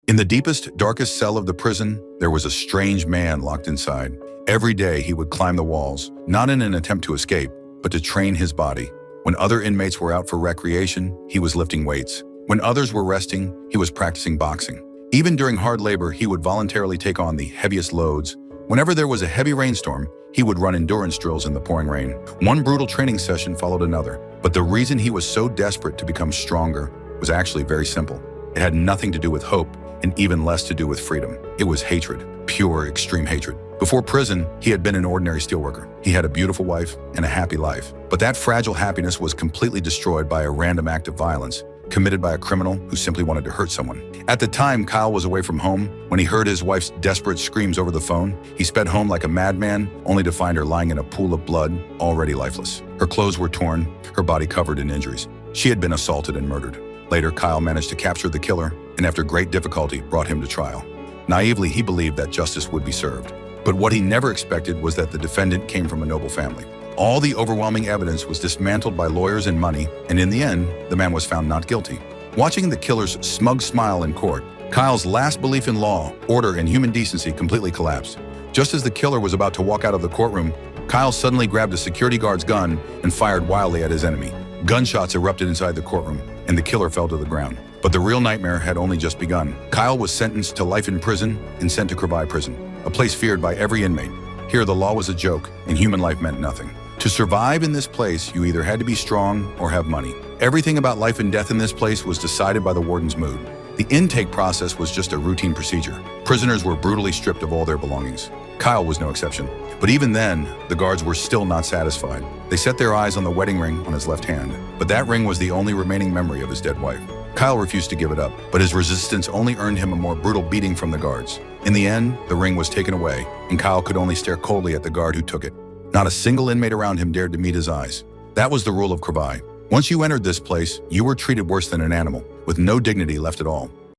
In the deepest, darkest cell of the prison, there was a strange man locked inside. Every day he would climb the walls, not in an attempt to escape, but to train his body. When other inmates were out for recreation, he was lifting weights. When others were resting, he was practicing boxing. Even during hard labor, he would voluntarily take on the heaviest loads. Whenever there was a heavy rainstorm, he would run endurance drills in the pouring rain. One brutal training session followed another. But the reason he was so desperate to become stronger was actually very simple. It had nothing to do with hope, and even less to do with freedom. It was hatred, pure, extreme hatred. Before prison, he had been an ordinary steelworker. He had a beautiful wife and a happy life. But that fragile happiness was completely destroyed by a random act of violence committed by a criminal who simply wanted to hurt someone. At the time, Kyle was away from home. When he heard his wife's desperate screams over the phone, he sped home like a madman, only to find her lying in a pool of blood, already lifeless. Her clothes were torn, her body covered in injuries. She had been assaulted and murdered. Later, Kyle managed to capture the killer, and after great difficulty, brought him to trial. Naively, he believed that justice would be served. But what he never expected was that the defendant came from a noble family. All the overwhelming evidence was dismantled by lawyers and money, and in the end, the man was found not guilty. Watching the killer's smug smile in court, Kyle's last belief in law, order, and human decency completely collapsed. Just as the killer was about to walk out of the courtroom, Kyle suddenly grabbed a security guard's gun and fired wildly at his enemy. Gunshots erupted inside the courtroom, and the killer fell to the ground. But the real nightmare had only just begun. Kyle was sentenced to life in prison and sent to Kravai prison, a place feared by every inmate. Here, the law was a joke, and human life meant nothing. To survive in this place, you either had to be strong or have money. Everything about life and death in this place was decided by the warden's mood. The intake process was just a routine procedure. Prisoners were brutally stripped of all their belongings. Kyle was no exception. But even then, the guards were still not satisfied. They set their eyes on the wedding ring on his left hand, but that ring was the only remaining memory of his dead wife. Kyle refused to give it up, but his resistance only earned him a more brutal beating from the guards. In the end, the ring was taken away, and Kyle could only stare coldly at the guard who took it. Not a single inmate around him dared to meet his eyes. That was the rule of Kravai. Once you entered this place, you were treated worse than an animal, with no dignity left at all.